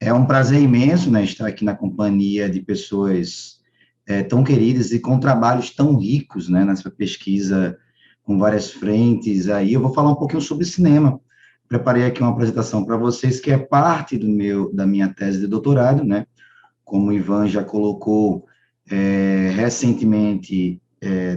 É um prazer imenso, né, estar aqui na companhia de pessoas tão queridas e com trabalhos tão ricos, né, nessa pesquisa com várias frentes. Aí eu vou falar um pouquinho sobre cinema. Preparei aqui uma apresentação para vocês que é parte da minha tese de doutorado, né? Como o Ivan já colocou, recentemente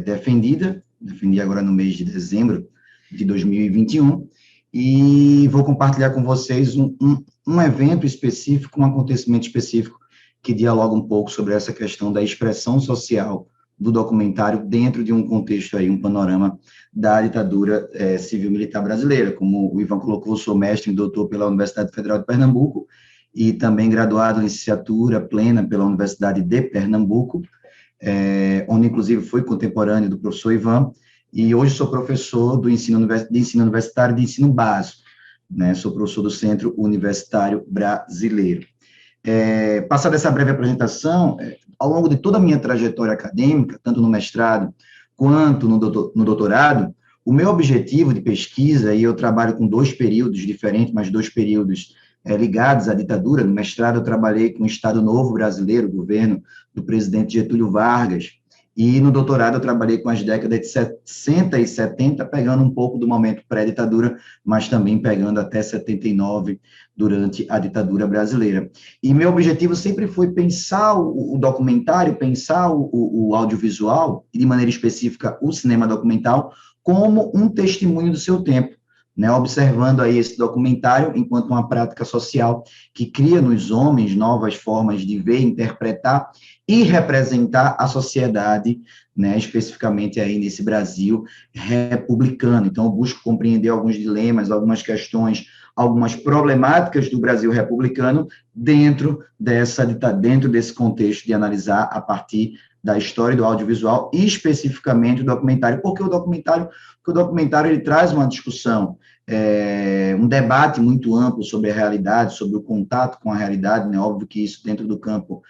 defendi agora no mês de dezembro de 2021, e vou compartilhar com vocês um evento específico, um acontecimento específico, que dialoga um pouco sobre essa questão da expressão social do documentário dentro de um contexto aí, um panorama da ditadura civil-militar brasileira. Como o Ivan colocou, sou mestre e doutor pela Universidade Federal de Pernambuco, e também graduado em licenciatura plena pela Universidade de Pernambuco, onde inclusive fui contemporâneo do professor Ivan, e hoje sou professor de ensino universitário de ensino básico, né? Sou professor do Centro Universitário Brasileiro. Passada essa breve apresentação, ao longo de toda a minha trajetória acadêmica, tanto no mestrado quanto no doutorado, o meu objetivo de pesquisa, e eu trabalho com dois períodos diferentes, mas dois períodos ligados à ditadura. No mestrado, eu trabalhei com o Estado Novo Brasileiro, governo do presidente Getúlio Vargas, e no doutorado eu trabalhei com as décadas de 60 e 70, pegando um pouco do momento pré-ditadura, mas também pegando até 79, durante a ditadura brasileira. E meu objetivo sempre foi pensar o documentário, pensar o audiovisual, e de maneira específica o cinema documental, como um testemunho do seu tempo, né, observando aí esse documentário enquanto uma prática social que cria nos homens novas formas de ver, interpretar e representar a sociedade, né, especificamente aí nesse Brasil republicano. Então, eu busco compreender alguns dilemas, algumas questões, algumas problemáticas do Brasil republicano dentro desse contexto de analisar a partir da história do audiovisual e especificamente o documentário. Porque o documentário ele traz uma discussão, um debate muito amplo sobre a realidade, sobre o contato com a realidade, né? Óbvio que isso dentro do campo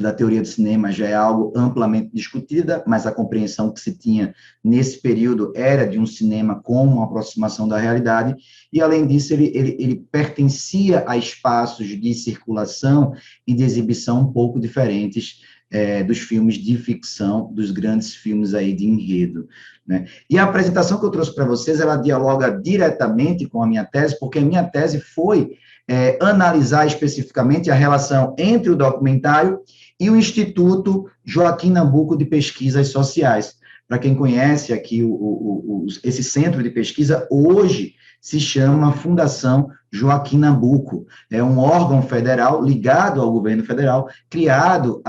da teoria do cinema já é algo amplamente discutida, mas a compreensão que se tinha nesse período era de um cinema como uma aproximação da realidade, e além disso ele pertencia a espaços de circulação e de exibição um pouco diferentes dos filmes de ficção, dos grandes filmes aí de enredo, né? E a apresentação que eu trouxe para vocês, ela dialoga diretamente com a minha tese, porque a minha tese foi analisar especificamente a relação entre o documentário e o Instituto Joaquim Nabuco de Pesquisas Sociais. Para quem conhece aqui esse centro de pesquisa, hoje se chama Fundação Joaquim Nabuco. É um órgão federal ligado ao governo federal, criado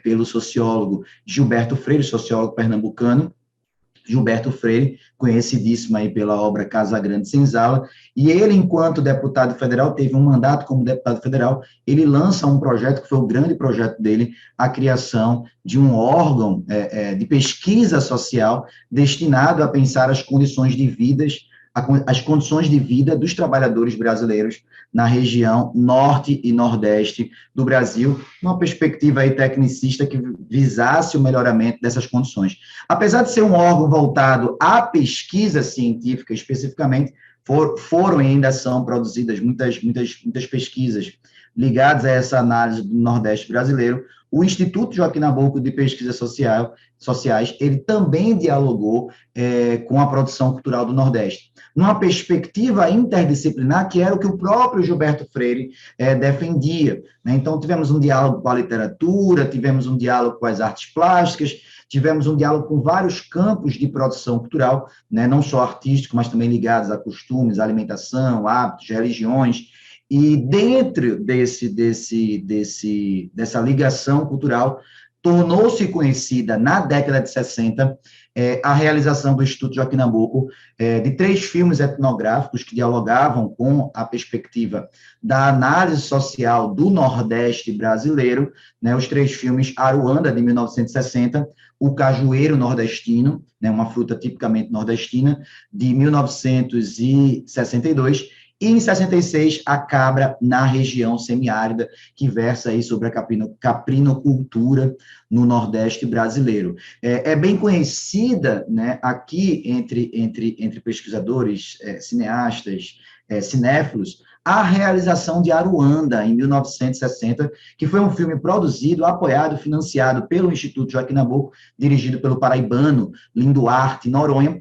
pelo sociólogo Gilberto Freire, sociólogo pernambucano, Gilberto Freire, conhecidíssimo aí pela obra Casa Grande Senzala, e ele, enquanto deputado federal, teve um mandato como deputado federal, ele lança um projeto, que foi o grande projeto dele, a criação de um órgão de pesquisa social destinado a pensar as condições de vida dos trabalhadores brasileiros na região norte e nordeste do Brasil, numa perspectiva aí tecnicista que visasse o melhoramento dessas condições. Apesar de ser um órgão voltado à pesquisa científica especificamente, foram e ainda são produzidas muitas pesquisas ligadas a essa análise do Nordeste brasileiro. O Instituto Joaquim Nabuco de Pesquisas Sociais, ele também dialogou com a produção cultural do Nordeste, numa perspectiva interdisciplinar, que era o que o próprio Gilberto Freire defendia, né? Então, tivemos um diálogo com a literatura, tivemos um diálogo com as artes plásticas, tivemos um diálogo com vários campos de produção cultural, né? Não só artístico, mas também ligados a costumes, alimentação, hábitos, religiões. E dentro dessa ligação cultural, tornou-se conhecida, na década de 60, a realização do Instituto Joaquim Nabuco de 3 filmes etnográficos que dialogavam com a perspectiva da análise social do Nordeste brasileiro, né? Os 3 filmes: Aruanda, de 1960, O Cajueiro Nordestino, né? Uma fruta tipicamente nordestina, de 1962, e em 66, A Cabra na Região Semiárida, que versa aí sobre a caprinocultura no Nordeste brasileiro. É bem conhecida, né, aqui entre pesquisadores, cineastas, cinéfilos, a realização de Aruanda, em 1960, que foi um filme produzido, apoiado, financiado pelo Instituto Joaquim Nabuco, dirigido pelo paraibano Linduarte Noronha,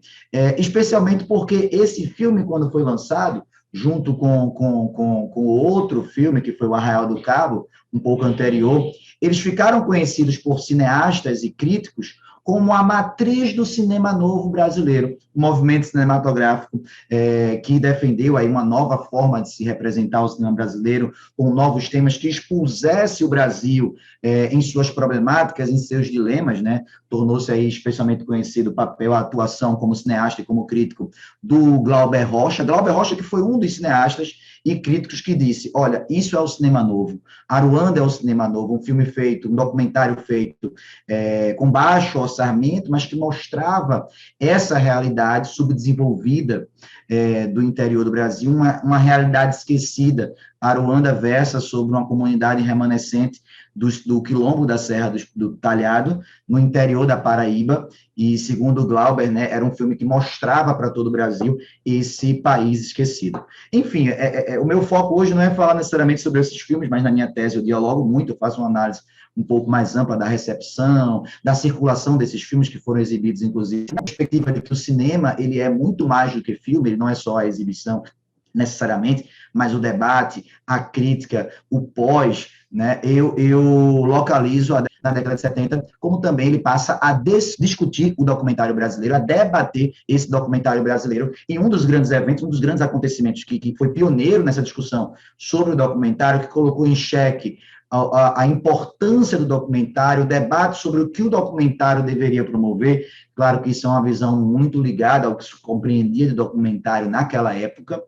especialmente porque esse filme, quando foi lançado, junto com outro filme, que foi o Arraial do Cabo, um pouco anterior, eles ficaram conhecidos por cineastas e críticos como a matriz do cinema novo brasileiro, um movimento cinematográfico que defendeu aí uma nova forma de se representar o cinema brasileiro, com novos temas que expusesse o Brasil em suas problemáticas, em seus dilemas, né? Tornou-se aí especialmente conhecido o papel, a atuação como cineasta e como crítico do Glauber Rocha. Glauber Rocha, que foi um dos cineastas e críticos que disse, olha, isso é o cinema novo, Aruanda é o cinema novo, um filme feito, um documentário feito com baixo orçamento, mas que mostrava essa realidade subdesenvolvida do interior do Brasil, uma realidade esquecida. Aruanda versa sobre uma comunidade remanescente do quilombo da Serra do Talhado, no interior da Paraíba, e, segundo o Glauber, né, era um filme que mostrava para todo o Brasil esse país esquecido. Enfim, o meu foco hoje não é falar necessariamente sobre esses filmes, mas na minha tese eu dialogo muito, eu faço uma análise um pouco mais ampla da recepção, da circulação desses filmes que foram exibidos, inclusive, na perspectiva de que o cinema ele é muito mais do que filme, ele não é só a exibição, necessariamente, mas o debate, a crítica, o pós, né, eu localizo na década de 70, como também ele passa a discutir o documentário brasileiro, a debater esse documentário brasileiro, e um dos grandes eventos, um dos grandes acontecimentos que foi pioneiro nessa discussão sobre o documentário, que colocou em xeque a importância do documentário, o debate sobre o que o documentário deveria promover. Claro que isso é uma visão muito ligada ao que se compreendia de documentário naquela época.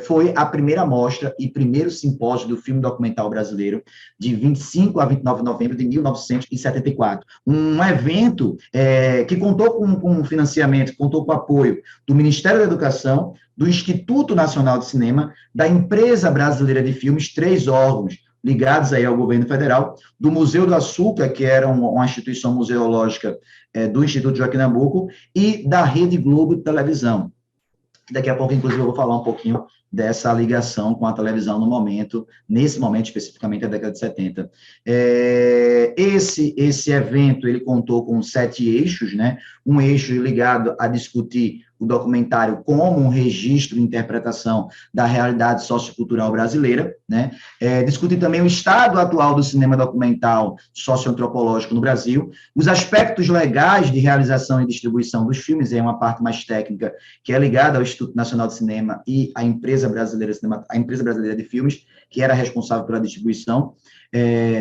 Foi a primeira mostra e primeiro simpósio do filme documental brasileiro, de 25 a 29 de novembro de 1974. Um evento que contou com financiamento, contou com apoio do Ministério da Educação, do Instituto Nacional de Cinema, da Empresa Brasileira de Filmes, 3 órgãos ligados aí ao governo federal, do Museu do Açúcar, que era uma instituição museológica do Instituto Joaquim Nabuco, e da Rede Globo de Televisão. Daqui a pouco, inclusive, eu vou falar um pouquinho dessa ligação com a televisão nesse momento, especificamente, a década de 70. Esse evento, ele contou com 7 eixos, né? Um eixo ligado a discutir o documentário como um registro de interpretação da realidade sociocultural brasileira, né? Discutir também o estado atual do cinema documental socioantropológico no Brasil, os aspectos legais de realização e distribuição dos filmes, é uma parte mais técnica, que é ligada ao Instituto Nacional de Cinema e à Empresa Brasileira de Filmes, que era responsável pela distribuição.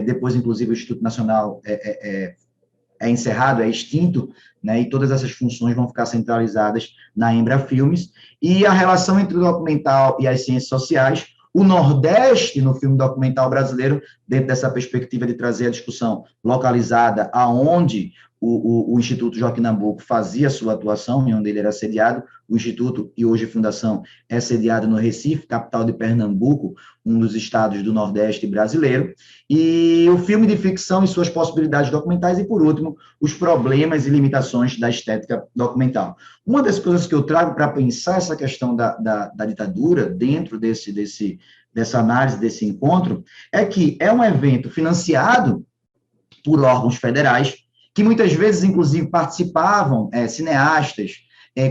Depois, inclusive, o Instituto Nacional é encerrado, é extinto, né, e todas essas funções vão ficar centralizadas na Embra Filmes, e a relação entre o documental e as ciências sociais, o Nordeste no filme documental brasileiro, dentro dessa perspectiva de trazer a discussão localizada aonde o Instituto Joaquim Nabuco fazia sua atuação, e onde ele era sediado. O Instituto, e hoje Fundação, é sediado no Recife, capital de Pernambuco, um dos estados do Nordeste brasileiro, e o filme de ficção e suas possibilidades documentais, e, por último, os problemas e limitações da estética documental. Uma das coisas que eu trago para pensar essa questão da ditadura, dentro dessa análise, desse encontro, é que é um evento financiado por órgãos federais, que muitas vezes, inclusive, participavam cineastas,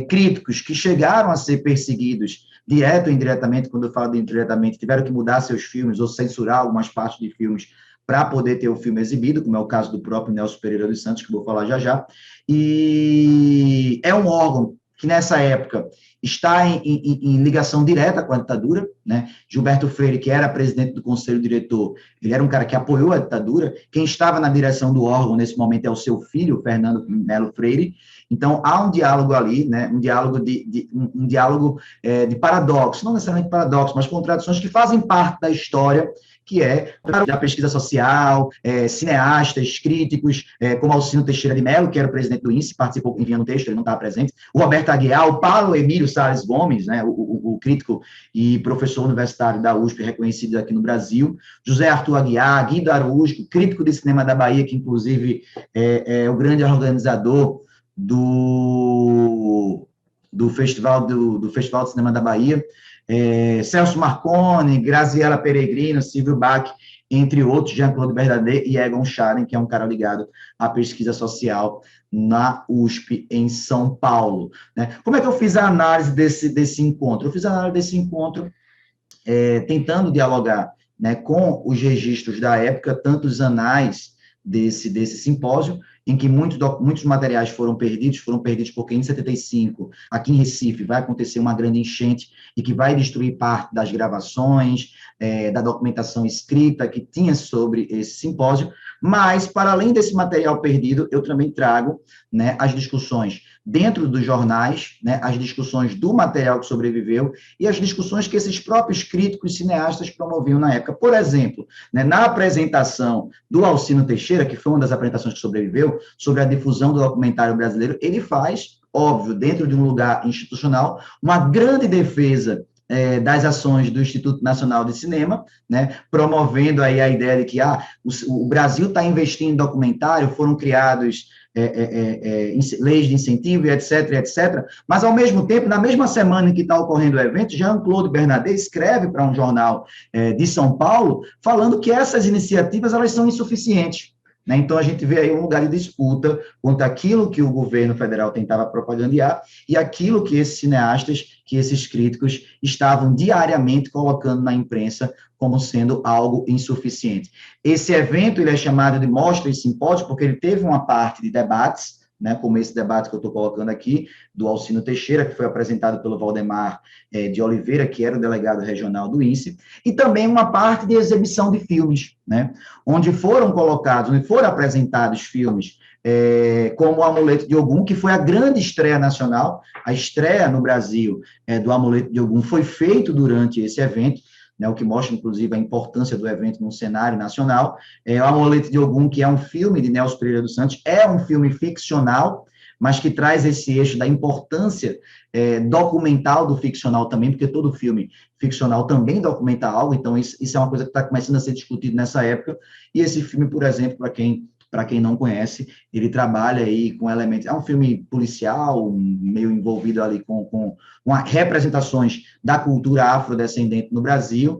críticos, que chegaram a ser perseguidos, direto ou indiretamente. Quando eu falo de indiretamente, tiveram que mudar seus filmes ou censurar algumas partes de filmes para poder ter o filme exibido, como é o caso do próprio Nelson Pereira dos Santos, que eu vou falar já já. E é um órgão que, nessa época, está em ligação direta com a ditadura, né? Gilberto Freire, que era presidente do conselho diretor, ele era um cara que apoiou a ditadura. Quem estava na direção do órgão nesse momento é o seu filho, Fernando Melo Freire. Então, há um diálogo ali, né? Um diálogo de paradoxo, não necessariamente paradoxo, mas contradições que fazem parte da história, que é da pesquisa social, cineastas, críticos, como Alcino Teixeira de Mello, que era o presidente do INSE, participou enviando texto, ele não estava presente, o Roberto Aguiar, o Paulo Emílio Salles Gomes, né, o crítico e professor universitário da USP, reconhecido aqui no Brasil, José Arthur Aguiar, Guido Araújo, crítico de cinema da Bahia, que inclusive é o grande organizador do Festival de Cinema da Bahia, Celso Marconi, Graziela Peregrino, Silvio Bach, entre outros, Jean-Claude Bernadet e Egon Scharen, que é um cara ligado à pesquisa social na USP, em São Paulo. Né? Como é que eu fiz a análise desse encontro? Eu fiz a análise desse encontro tentando dialogar, né, com os registros da época, tanto os anais desse simpósio, em que muitos materiais foram perdidos porque em 75, aqui em Recife, vai acontecer uma grande enchente e que vai destruir parte das gravações, da documentação escrita que tinha sobre esse simpósio, mas, para além desse material perdido, eu também trago, né, as discussões dentro dos jornais, né, as discussões do material que sobreviveu e as discussões que esses próprios críticos cineastas promoviam na época. Por exemplo, né, na apresentação do Alcino Teixeira, que foi uma das apresentações que sobreviveu, sobre a difusão do documentário brasileiro, ele faz, óbvio, dentro de um lugar institucional, uma grande defesa das ações do Instituto Nacional de Cinema, né, promovendo aí a ideia de que o Brasil está investindo em documentário, foram criados leis de incentivo, etc., etc., mas, ao mesmo tempo, na mesma semana em que está ocorrendo o evento, Jean-Claude Bernadet escreve para um jornal de São Paulo, falando que essas iniciativas elas são insuficientes. Né? Então, a gente vê aí um lugar de disputa contra aquilo que o governo federal tentava propagandear e aquilo que esses cineastas, que esses críticos estavam diariamente colocando na imprensa como sendo algo insuficiente. Esse evento ele é chamado de Mostra e Simpósio porque ele teve uma parte de debates, né, como esse debate que eu estou colocando aqui, do Alcino Teixeira, que foi apresentado pelo Valdemar de Oliveira, que era o delegado regional do INSE, e também uma parte de exibição de filmes, né, onde foram apresentados filmes como o Amuleto de Ogum, que foi a grande estreia nacional, a estreia no Brasil do Amuleto de Ogum foi feito durante esse evento, né, o que mostra, inclusive, a importância do evento no cenário nacional. O Amuleto de Ogum, que é um filme de Nelson Pereira dos Santos, é um filme ficcional, mas que traz esse eixo da importância documental do ficcional também, porque todo filme ficcional também documenta algo, então isso é uma coisa que está começando a ser discutido nessa época, e esse filme, por exemplo, para quem não conhece, ele trabalha aí com elementos, é um filme policial, meio envolvido ali com representações da cultura afrodescendente no Brasil,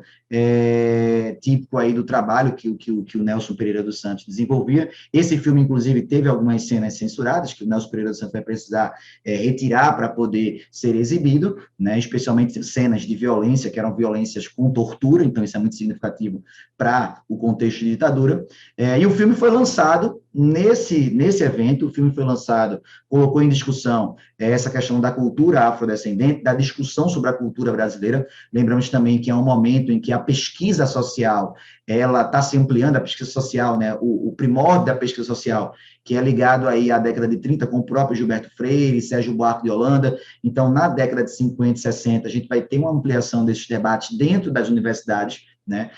típico aí do trabalho que o Nelson Pereira dos Santos desenvolvia. Esse filme, inclusive, teve algumas cenas censuradas, que o Nelson Pereira dos Santos vai precisar retirar para poder ser exibido, né, especialmente cenas de violência, que eram violências com tortura, então isso é muito significativo para o contexto de ditadura, e o filme foi lançado nesse evento, o filme foi lançado, colocou em discussão essa questão da cultura afrodescendente, da discussão sobre a cultura brasileira. Lembramos também que é um momento em que a pesquisa social, ela está se ampliando, a pesquisa social, né, o primórdio da pesquisa social, que é ligado aí à década de 30, com o próprio Gilberto Freire, Sérgio Buarque de Holanda. Então, na década de 50 e 60, a gente vai ter uma ampliação desses debates dentro das universidades, né?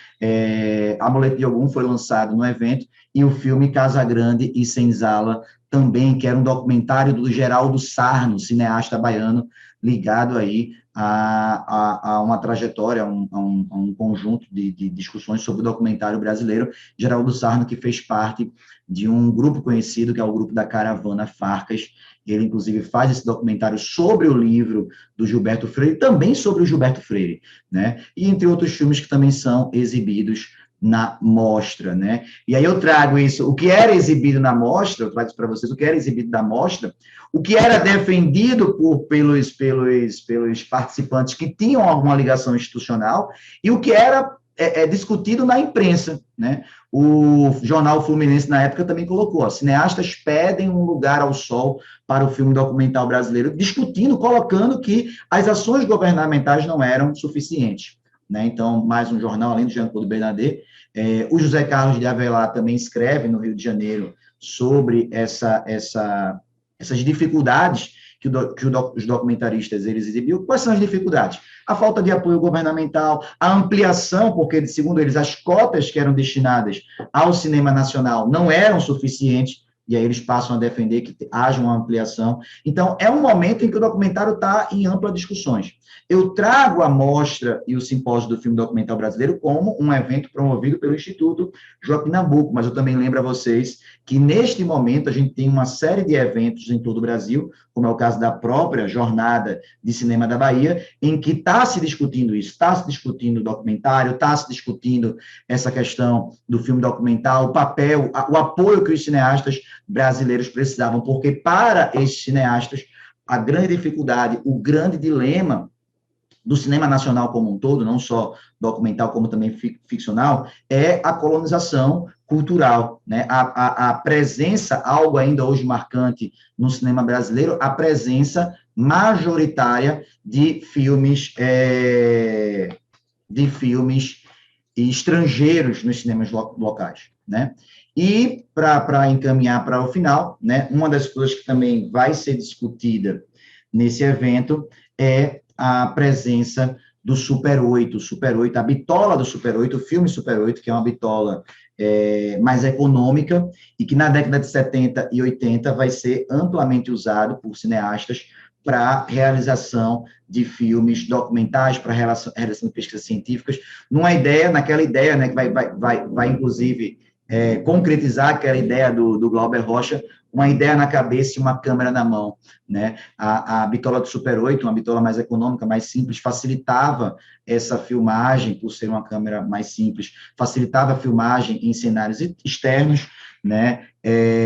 Amuleto de Ogum foi lançado no evento, e o filme Casa Grande e Senzala também, que era um documentário do Geraldo Sarno, cineasta baiano, ligado aí a uma trajetória, a um conjunto de discussões sobre o documentário brasileiro. Geraldo Sarno, que fez parte de um grupo conhecido, que é o grupo da Caravana Farcas. Ele, inclusive, faz esse documentário sobre o livro do Gilberto Freire, também sobre o Gilberto Freire, né? E entre outros filmes que também são exibidos na mostra, né? E aí eu trago isso, o que era exibido na mostra, eu trago isso para vocês, o que era exibido na mostra, o que era defendido pelos participantes que tinham alguma ligação institucional, e o que era discutido na imprensa, né? O jornal Fluminense, na época, também colocou, cineastas pedem um lugar ao sol para o filme documental brasileiro, discutindo, colocando que as ações governamentais não eram suficientes, né? Então, mais um jornal, além do Jean-Claude Bernadet, o José Carlos de Avelar também escreve no Rio de Janeiro sobre essas dificuldades que os documentaristas eles exibiam. Quais são as dificuldades? A falta de apoio governamental, a ampliação, porque, segundo eles, as cotas que eram destinadas ao cinema nacional não eram suficientes, e aí eles passam a defender que haja uma ampliação. Então, é um momento em que o documentário está em amplas discussões. Eu trago a mostra e o simpósio do filme documental brasileiro como um evento promovido pelo Instituto Joaquim Nabuco, mas eu também lembro a vocês que neste momento a gente tem uma série de eventos em todo o Brasil, como é o caso da própria Jornada de Cinema da Bahia, em que está se discutindo isso, está se discutindo o documentário, está se discutindo essa questão do filme documental, o papel, o apoio que os cineastas brasileiros precisavam, porque para esses cineastas, a grande dificuldade, o grande dilema do cinema nacional como um todo, não só documental, como também ficcional, é a colonização cultural, né? A presença, algo ainda hoje marcante no cinema brasileiro, a presença majoritária de filmes estrangeiros nos cinemas locais, né? E, para encaminhar para o final, né, uma das coisas que também vai ser discutida nesse evento é a presença do Super 8, a bitola do Super 8, o filme Super 8, que é uma bitola mais econômica e que na década de 70 e 80 vai ser amplamente usado por cineastas para realização de filmes documentais, para realização de pesquisas científicas, naquela ideia, né, que vai inclusive concretizar aquela ideia do Glauber Rocha, uma ideia na cabeça e uma câmera na mão, né? A bitola do Super 8, uma bitola mais econômica, mais simples, facilitava essa filmagem, por ser uma câmera mais simples, facilitava a filmagem em cenários externos, né?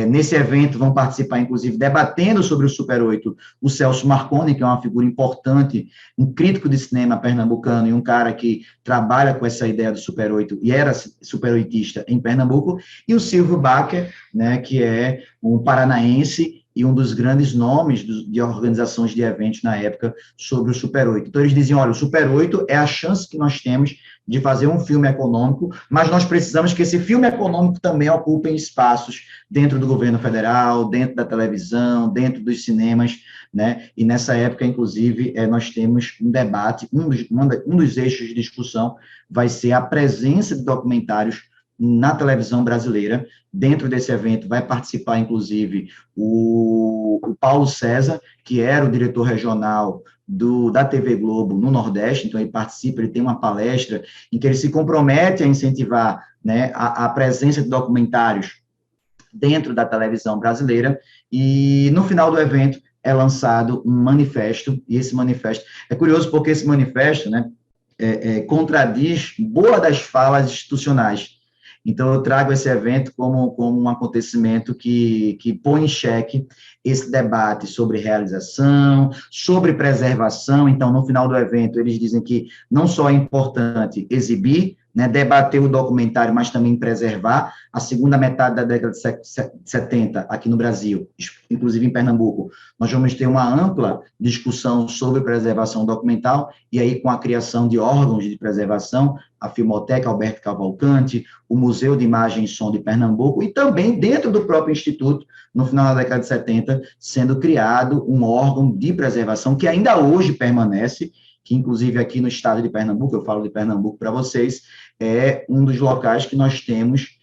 Nesse evento vão participar, inclusive, debatendo sobre o Super 8, o Celso Marconi, que é uma figura importante, um crítico de cinema pernambucano e um cara que trabalha com essa ideia do Super 8 e era super oitista em Pernambuco, e o Silvio Bacher, né, que é um paranaense e um dos grandes nomes de organizações de eventos na época sobre o Super 8. Então, eles diziam, olha, o Super 8 é a chance que nós temos de fazer um filme econômico, mas nós precisamos que esse filme econômico também ocupe espaços dentro do governo federal, dentro da televisão, dentro dos cinemas, né? E nessa época, inclusive, nós temos um debate, um dos eixos de discussão vai ser a presença de documentários na televisão brasileira. Dentro desse evento vai participar, inclusive, o Paulo César, que era o diretor regional da TV Globo no Nordeste, então ele participa, ele tem uma palestra em que ele se compromete a incentivar, né, a presença de documentários dentro da televisão brasileira, e no final do evento é lançado um manifesto, e esse manifesto, é curioso porque esse manifesto, né, contradiz boa das falas institucionais. Então, eu trago esse evento como um acontecimento que põe em xeque esse debate sobre realização, sobre preservação. Então, no final do evento, eles dizem que não só é importante exibir, né, debater o documentário, mas também preservar. A segunda metade da década de 70, aqui no Brasil, inclusive em Pernambuco, nós vamos ter uma ampla discussão sobre preservação documental, e aí com a criação de órgãos de preservação, a Filmoteca Alberto Cavalcante, o Museu de Imagem e Som de Pernambuco, e também dentro do próprio Instituto, no final da década de 70, sendo criado um órgão de preservação que ainda hoje permanece, que inclusive aqui no estado de Pernambuco, eu falo de Pernambuco para vocês, é um dos locais que nós temos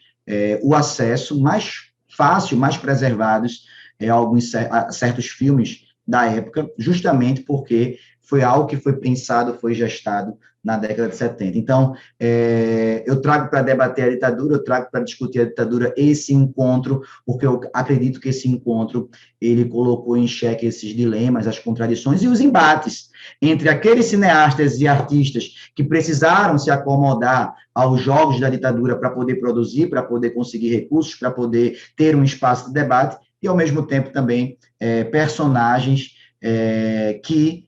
o acesso mais fácil, mais preservados a certos filmes da época, justamente porque foi algo que foi pensado, foi gestado na década de 70. Então, eu trago para debater a ditadura, eu trago para discutir a ditadura esse encontro, porque eu acredito que esse encontro, ele colocou em xeque esses dilemas, as contradições e os embates entre aqueles cineastas e artistas que precisaram se acomodar aos jogos da ditadura para poder produzir, para poder conseguir recursos, para poder ter um espaço de debate, e, ao mesmo tempo, também personagens que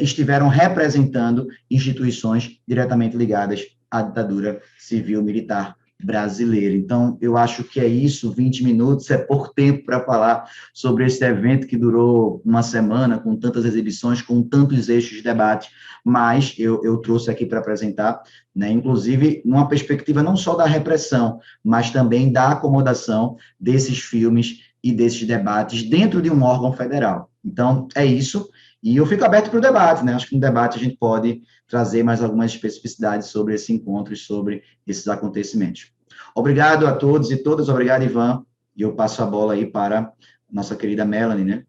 estiveram representando instituições diretamente ligadas à ditadura civil-militar brasileira. Então, eu acho que é isso, 20 minutos é pouco tempo para falar sobre esse evento que durou uma semana, com tantas exibições, com tantos eixos de debate, mas eu trouxe aqui para apresentar, né, inclusive, numa perspectiva não só da repressão, mas também da acomodação desses filmes e desses debates dentro de um órgão federal. Então, é isso. E eu fico aberto para o debate, né? Acho que no debate a gente pode trazer mais algumas especificidades sobre esse encontro e sobre esses acontecimentos. Obrigado a todos e todas, obrigado, Ivan, e eu passo a bola aí para nossa querida Melanie, né?